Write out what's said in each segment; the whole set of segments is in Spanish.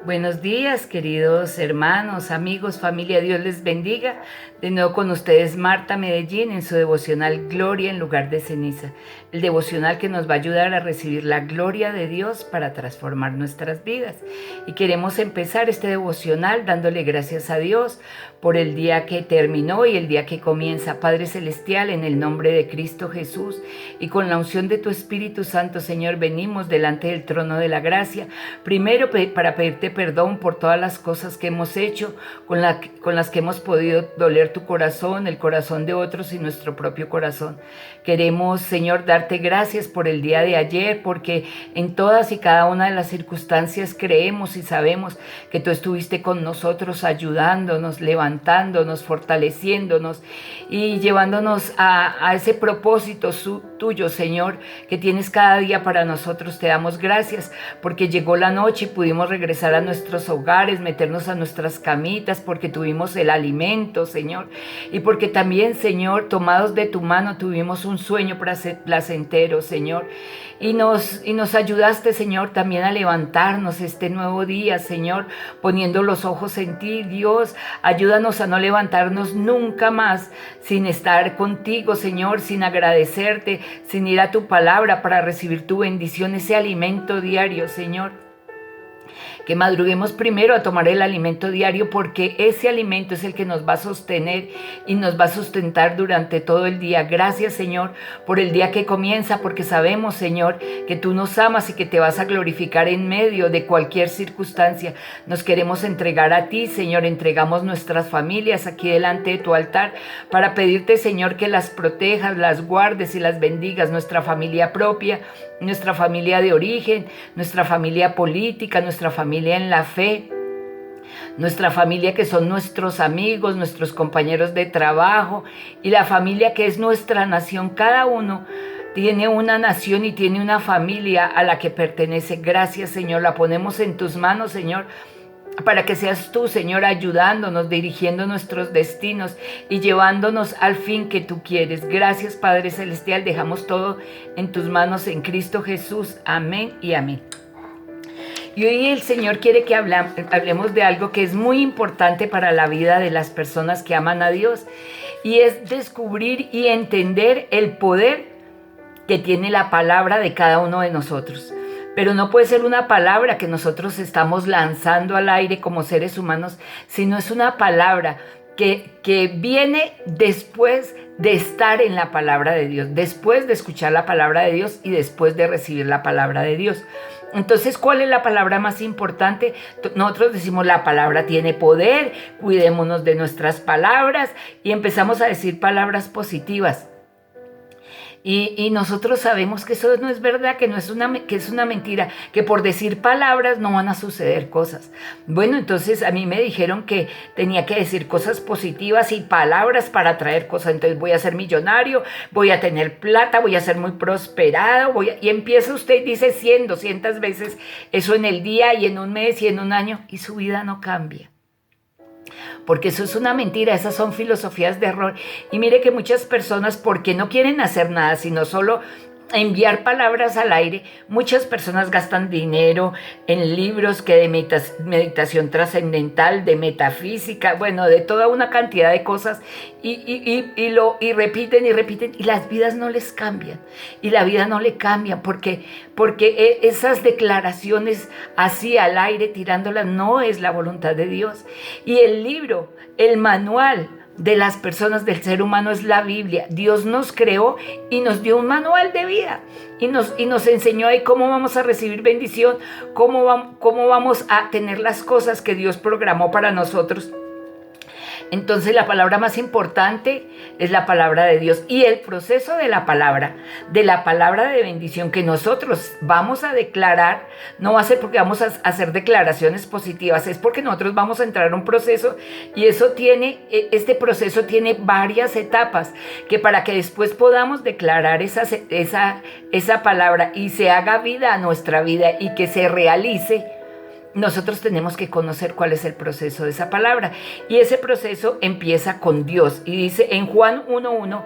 Buenos días, queridos hermanos, amigos, familia, Dios les bendiga. De nuevo con ustedes Marta Medellín en su devocional Gloria en lugar de ceniza. El devocional que nos va a ayudar a recibir la gloria de Dios para transformar nuestras vidas. Y queremos empezar este devocional dándole gracias a Dios por el día que terminó y el día que comienza. Padre Celestial, en el nombre de Cristo Jesús y con la unción de tu Espíritu Santo, Señor, venimos delante del trono de la gracia. Primero para pedirte perdón por todas las cosas que hemos hecho, con las que hemos podido doler tu corazón, el corazón de otros y nuestro propio corazón. Queremos, Señor, darte gracias por el día de ayer, porque en todas y cada una de las circunstancias creemos y sabemos que tú estuviste con nosotros, ayudándonos, levantándonos, fortaleciéndonos y llevándonos a ese propósito tuyo, Señor, que tienes cada día para nosotros. Te damos gracias porque llegó la noche y pudimos regresar a nuestros hogares, meternos a nuestras camitas, porque tuvimos el alimento, Señor, y porque también, Señor, tomados de tu mano, tuvimos un sueño placentero, Señor, y nos ayudaste, Señor, también a levantarnos este nuevo día, Señor, poniendo los ojos en ti. Dios, ayúdanos a no levantarnos nunca más sin estar contigo, Señor, sin agradecerte, sin ir a tu palabra para recibir tu bendición, ese alimento diario, Señor. Que madruguemos primero a tomar el alimento diario, porque ese alimento es el que nos va a sostener y nos va a sustentar durante todo el día. Gracias, Señor, por el día que comienza, porque sabemos, Señor, que tú nos amas y que te vas a glorificar en medio de cualquier circunstancia. Nos queremos entregar a ti, Señor. Entregamos nuestras familias aquí delante de tu altar para pedirte, Señor, que las protejas, las guardes y las bendigas, nuestra familia propia, nuestra familia de origen, nuestra familia política, nuestra familia en la fe, nuestra familia que son nuestros amigos, nuestros compañeros de trabajo y la familia que es nuestra nación. Cada uno tiene una nación y tiene una familia a la que pertenece. Gracias, Señor, la ponemos en tus manos, Señor, para que seas tú, Señor, ayudándonos, dirigiendo nuestros destinos y llevándonos al fin que tú quieres. Gracias, Padre Celestial, dejamos todo en tus manos en Cristo Jesús. Amén y amén. Y hoy el Señor quiere que hablemos de algo que es muy importante para la vida de las personas que aman a Dios, y es descubrir y entender el poder que tiene la palabra de cada uno de nosotros. Pero no puede ser una palabra que nosotros estamos lanzando al aire como seres humanos, sino es una palabra que viene después de estar en la palabra de Dios, después de escuchar la palabra de Dios y después de recibir la palabra de Dios. Entonces, ¿cuál es la palabra más importante? Nosotros decimos la palabra tiene poder, cuidémonos de nuestras palabras y empezamos a decir palabras positivas. Y nosotros sabemos que eso no es verdad, que es una mentira, que por decir palabras no van a suceder cosas. Bueno, entonces a mí me dijeron que tenía que decir cosas positivas y palabras para atraer cosas. Entonces voy a ser millonario, voy a tener plata, voy a ser muy prosperado, y empieza usted y dice 100, 200 veces eso en el día y en un mes y en un año, y su vida no cambia. Porque eso es una mentira, esas son filosofías de error. Y mire que muchas personas, porque no quieren hacer nada, sino solo enviar palabras al aire, muchas personas gastan dinero en libros que de meditación trascendental, de metafísica, bueno, de toda una cantidad de cosas, y repiten y repiten, y las vidas no les cambian, y la vida no le cambia, porque esas declaraciones así al aire, tirándolas, no es la voluntad de Dios. Y el libro, el manual de las personas, del ser humano, es la Biblia. Dios nos creó y nos dio un manual de vida y nos enseñó ahí cómo vamos a recibir bendición, cómo vamos a tener las cosas que Dios programó para nosotros. Entonces la palabra más importante es la palabra de Dios, y el proceso de la palabra de bendición que nosotros vamos a declarar, no va a ser porque vamos a hacer declaraciones positivas, es porque nosotros vamos a entrar a un proceso, y este proceso tiene varias etapas, que para que después podamos declarar esa palabra y se haga vida a nuestra vida y que se realice, nosotros tenemos que conocer cuál es el proceso de esa palabra. Y ese proceso empieza con Dios. Y dice en Juan 1:1,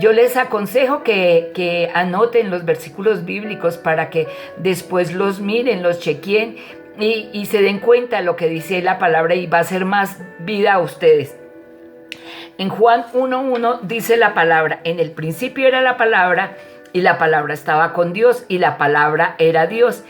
yo les aconsejo que anoten los versículos bíblicos para que después los miren, los chequeen y se den cuenta de lo que dice la palabra y va a ser más vida a ustedes. En Juan 1:1 dice la palabra: en el principio era la palabra y la palabra estaba con Dios y la palabra era Dios.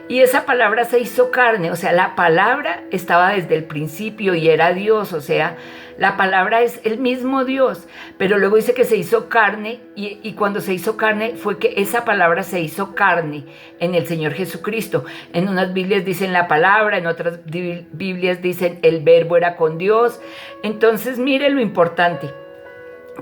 Y esa palabra se hizo carne, o sea, la palabra estaba desde el principio y era Dios, o sea, la palabra es el mismo Dios, pero luego dice que se hizo carne y cuando se hizo carne fue que esa palabra se hizo carne en el Señor Jesucristo. En unas Biblias dicen la palabra, en otras Biblias dicen el verbo era con Dios. Entonces mire lo importante.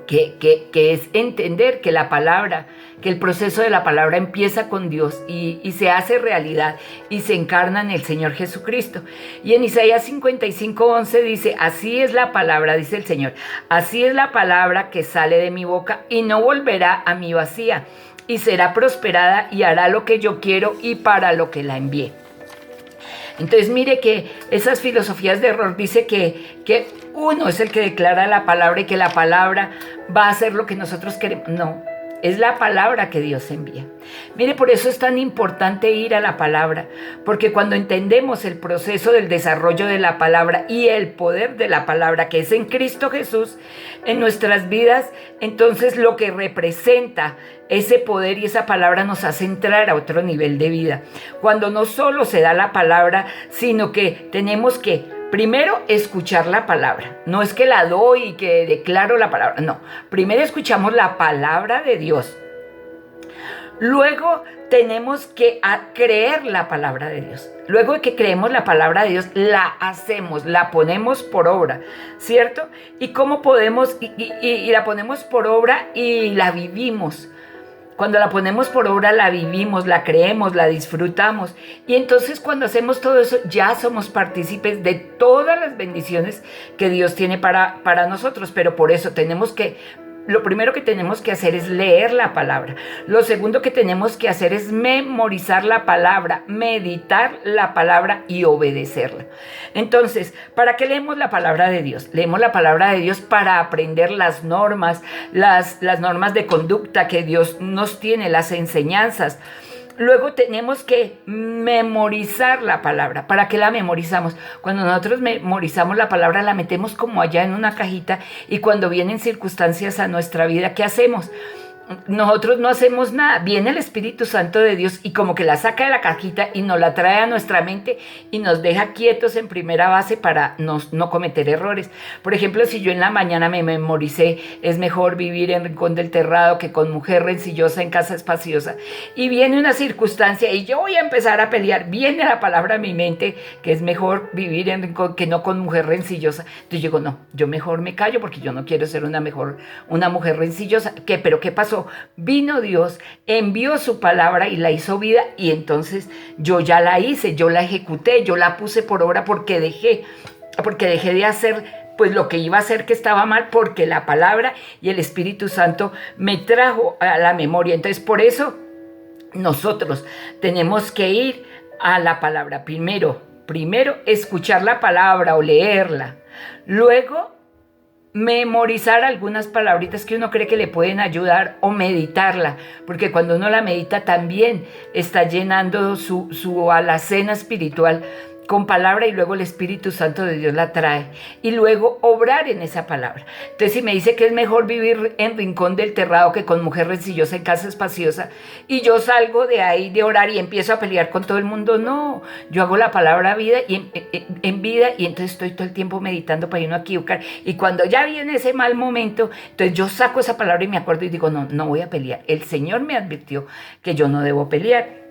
Que es entender que la palabra, que el proceso de la palabra empieza con Dios y se hace realidad y se encarna en el Señor Jesucristo. Y en Isaías 55:11 dice: así es la palabra, dice el Señor, así es la palabra que sale de mi boca y no volverá a mí vacía, y será prosperada y hará lo que yo quiero y para lo que la envié. Entonces mire que esas filosofías de error dice que uno es el que declara la palabra y que la palabra va a hacer lo que nosotros queremos. No, es la palabra que Dios envía. Mire, por eso es tan importante ir a la palabra, porque cuando entendemos el proceso del desarrollo de la palabra y el poder de la palabra que es en Cristo Jesús en nuestras vidas, entonces lo que representa ese poder y esa palabra nos hace entrar a otro nivel de vida. Cuando no solo se da la palabra, sino que tenemos que primero escuchar la palabra. No es que la doy y que declaro la palabra, no. Primero escuchamos la palabra de Dios. Luego tenemos que creer la palabra de Dios. Luego de que creemos la palabra de Dios, la hacemos, la ponemos por obra, ¿cierto? ¿Y cómo podemos? Y la ponemos por obra y la vivimos. Cuando la ponemos por obra, la vivimos, la creemos, la disfrutamos. Y entonces cuando hacemos todo eso, ya somos partícipes de todas las bendiciones que Dios tiene para nosotros. Pero por eso lo primero que tenemos que hacer es leer la palabra. Lo segundo que tenemos que hacer es memorizar la palabra, meditar la palabra y obedecerla. Entonces, ¿para qué leemos la palabra de Dios? Leemos la palabra de Dios para aprender las normas, las normas de conducta que Dios nos tiene, las enseñanzas. Luego tenemos que memorizar la palabra. ¿Para qué la memorizamos? Cuando nosotros memorizamos la palabra, la metemos como allá en una cajita y cuando vienen circunstancias a nuestra vida, ¿qué hacemos? Nosotros no hacemos nada. Viene el Espíritu Santo de Dios y como que la saca de la cajita y nos la trae a nuestra mente y nos deja quietos en primera base para no cometer errores. Por ejemplo, si yo en la mañana me memoricé, es mejor vivir en rincón del terrado que con mujer rencillosa en casa espaciosa, y viene una circunstancia y yo voy a empezar a pelear, viene la palabra a mi mente que es mejor vivir en rincón que no con mujer rencillosa. Entonces yo digo, no, yo mejor me callo porque yo no quiero ser una mujer rencillosa. ¿Pero qué pasó? Vino Dios, envió su palabra y la hizo vida, y entonces yo ya la hice, yo la ejecuté, yo la puse por obra porque dejé de hacer pues lo que iba a hacer que estaba mal, porque la palabra y el Espíritu Santo me trajo a la memoria. Entonces por eso nosotros tenemos que ir a la palabra. Primero escuchar la palabra o leerla, luego memorizar algunas palabritas que uno cree que le pueden ayudar o meditarla, porque cuando uno la medita también está llenando su alacena espiritual con palabra y luego el Espíritu Santo de Dios la trae y luego obrar en esa palabra. Entonces si me dice que es mejor vivir en rincón del terrado que con mujer rencillosa en casa espaciosa y yo salgo de ahí de orar y empiezo a pelear con todo el mundo, no, yo hago la palabra vida y en vida, y entonces estoy todo el tiempo meditando para ir no equivocar, y cuando ya viene ese mal momento, entonces yo saco esa palabra y me acuerdo y digo, no voy a pelear, el Señor me advirtió que yo no debo pelear.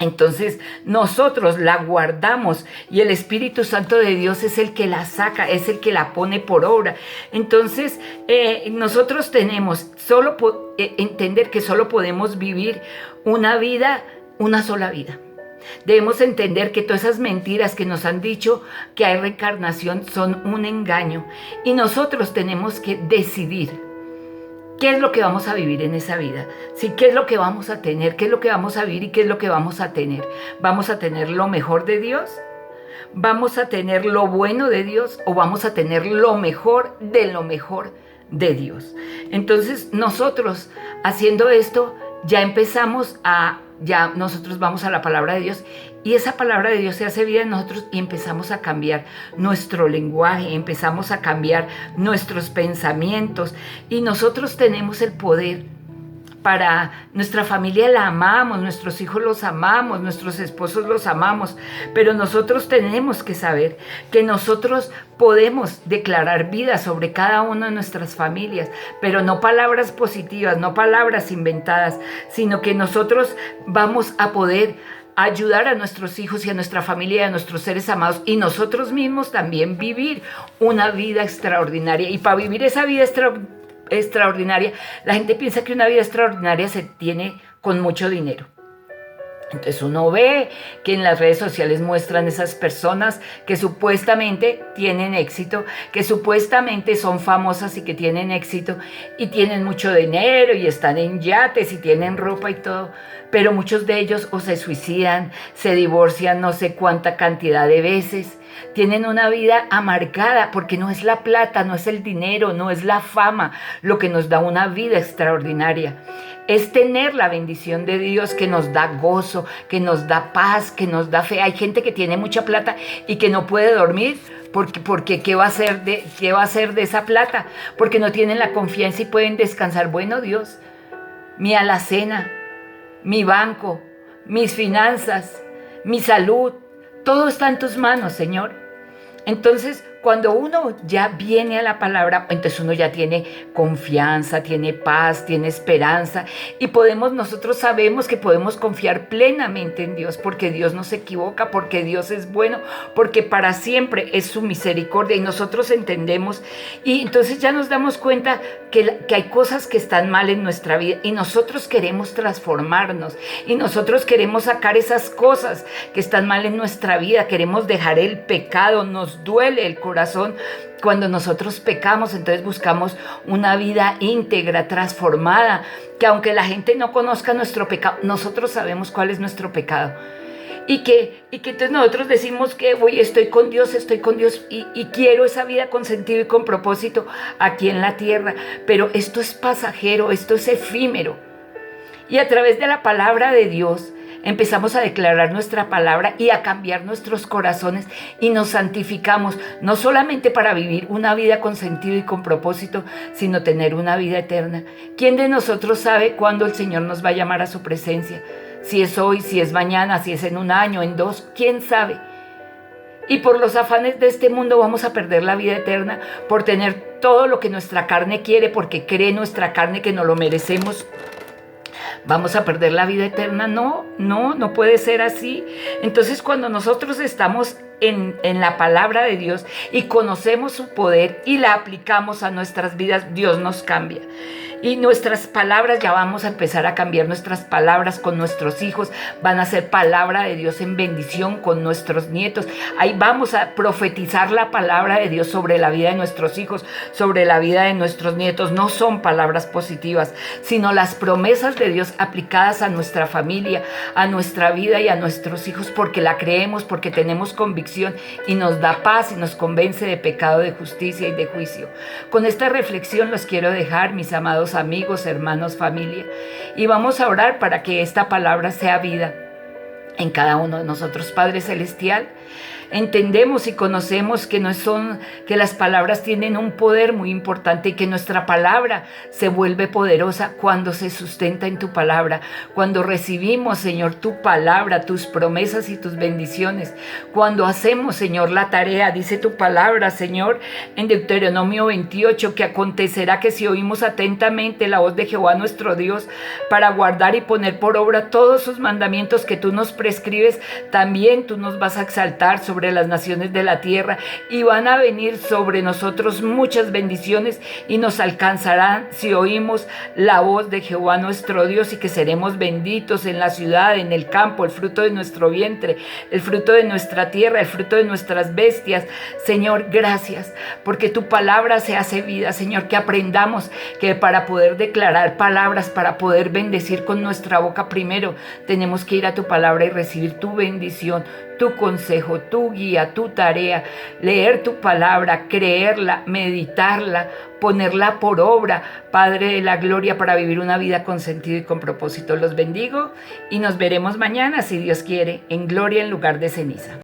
Entonces nosotros la guardamos y el Espíritu Santo de Dios es el que la saca, es el que la pone por obra. Entonces nosotros tenemos entender que solo podemos vivir una sola vida. Debemos entender que todas esas mentiras que nos han dicho que hay reencarnación son un engaño, y nosotros tenemos que decidir ¿qué es lo que vamos a vivir en esa vida? ¿Sí? ¿Qué es lo que vamos a tener? ¿Qué es lo que vamos a vivir y qué es lo que vamos a tener? ¿Vamos a tener lo mejor de Dios? ¿Vamos a tener lo bueno de Dios? ¿O vamos a tener lo mejor de Dios? Entonces nosotros haciendo esto ya nosotros vamos a la palabra de Dios Y esa palabra de Dios se hace vida en nosotros y empezamos a cambiar nuestro lenguaje, empezamos a cambiar nuestros pensamientos. Y nosotros tenemos el poder para nuestra familia, la amamos, nuestros hijos los amamos, nuestros esposos los amamos, pero nosotros tenemos que saber que nosotros podemos declarar vida sobre cada una de nuestras familias, pero no palabras positivas, no palabras inventadas, sino que nosotros vamos a poder ayudar a nuestros hijos y a nuestra familia y a nuestros seres amados y nosotros mismos también vivir una vida extraordinaria. Y para vivir esa vida extraordinaria, la gente piensa que una vida extraordinaria se tiene con mucho dinero. Entonces uno ve que en las redes sociales muestran esas personas que supuestamente tienen éxito, que supuestamente son famosas y que tienen éxito y tienen mucho dinero y están en yates y tienen ropa y todo, pero muchos de ellos o se suicidan, se divorcian no sé cuánta cantidad de veces, tienen una vida amargada porque no es la plata, no es el dinero, no es la fama lo que nos da una vida extraordinaria. Es tener la bendición de Dios que nos da gozo, que nos da paz, que nos da fe. Hay gente que tiene mucha plata y que no puede dormir porque ¿qué va a hacer de esa plata? Porque no tienen la confianza y pueden descansar. Bueno, Dios, mi alacena, mi banco, mis finanzas, mi salud, todo está en tus manos, Señor. Entonces, cuando uno ya viene a la palabra, entonces uno ya tiene confianza, tiene paz, tiene esperanza y nosotros sabemos que podemos confiar plenamente en Dios porque Dios no se equivoca, porque Dios es bueno, porque para siempre es su misericordia y nosotros entendemos y entonces ya nos damos cuenta que hay cosas que están mal en nuestra vida y nosotros queremos transformarnos y nosotros queremos sacar esas cosas que están mal en nuestra vida, queremos dejar el pecado, nos duele el corazón cuando nosotros pecamos, entonces buscamos una vida íntegra, transformada, que aunque la gente no conozca nuestro pecado, nosotros sabemos cuál es nuestro pecado. Y que entonces nosotros decimos que estoy con Dios y quiero esa vida con sentido y con propósito aquí en la tierra, pero esto es pasajero, esto es efímero. Y a través de la palabra de Dios, empezamos a declarar nuestra palabra y a cambiar nuestros corazones y nos santificamos, no solamente para vivir una vida con sentido y con propósito, sino tener una vida eterna. ¿Quién de nosotros sabe cuándo el Señor nos va a llamar a su presencia? Si es hoy, si es mañana, si es en un año, en dos, ¿quién sabe? Y por los afanes de este mundo vamos a perder la vida eterna, por tener todo lo que nuestra carne quiere, porque cree nuestra carne que nos lo merecemos. ¿Vamos a perder la vida eterna? No puede ser así. Entonces, cuando nosotros estamos en la palabra de Dios y conocemos su poder y la aplicamos a nuestras vidas, Dios nos cambia. Y nuestras palabras, ya vamos a empezar a cambiar nuestras palabras con nuestros hijos, van a ser palabra de Dios en bendición con nuestros nietos. Ahí vamos a profetizar la palabra de Dios sobre la vida de nuestros hijos, sobre la vida de nuestros nietos. No son palabras positivas, sino las promesas de Dios aplicadas a nuestra familia, a nuestra vida y a nuestros hijos, porque la creemos, porque tenemos convicción y nos da paz y nos convence de pecado, de justicia y de juicio. Con esta reflexión los quiero dejar, mis amados amigos, hermanos, familia, y vamos a orar para que esta palabra sea vida en cada uno de nosotros. Padre Celestial, entendemos y conocemos que que las palabras tienen un poder muy importante y que nuestra palabra se vuelve poderosa cuando se sustenta en tu palabra, cuando recibimos, Señor, tu palabra, tus promesas y tus bendiciones, cuando hacemos, Señor, la tarea. Dice tu palabra, Señor, en Deuteronomio 28, que acontecerá que si oímos atentamente la voz de Jehová nuestro Dios para guardar y poner por obra todos sus mandamientos que tú nos prescribes, también tú nos vas a exaltar sobre las naciones de la tierra y van a venir sobre nosotros muchas bendiciones y nos alcanzarán si oímos la voz de Jehová nuestro Dios, y que seremos benditos en la ciudad, en el campo, el fruto de nuestro vientre, el fruto de nuestra tierra, el fruto de nuestras bestias. Señor, gracias porque tu palabra se hace vida, Señor, que aprendamos que para poder declarar palabras, para poder bendecir con nuestra boca, primero tenemos que ir a tu palabra y recibir tu bendición, tu consejo, tu guía, tu tarea, leer tu palabra, creerla, meditarla, ponerla por obra, Padre de la gloria, para vivir una vida con sentido y con propósito. Los bendigo y nos veremos mañana, si Dios quiere, en gloria en lugar de ceniza.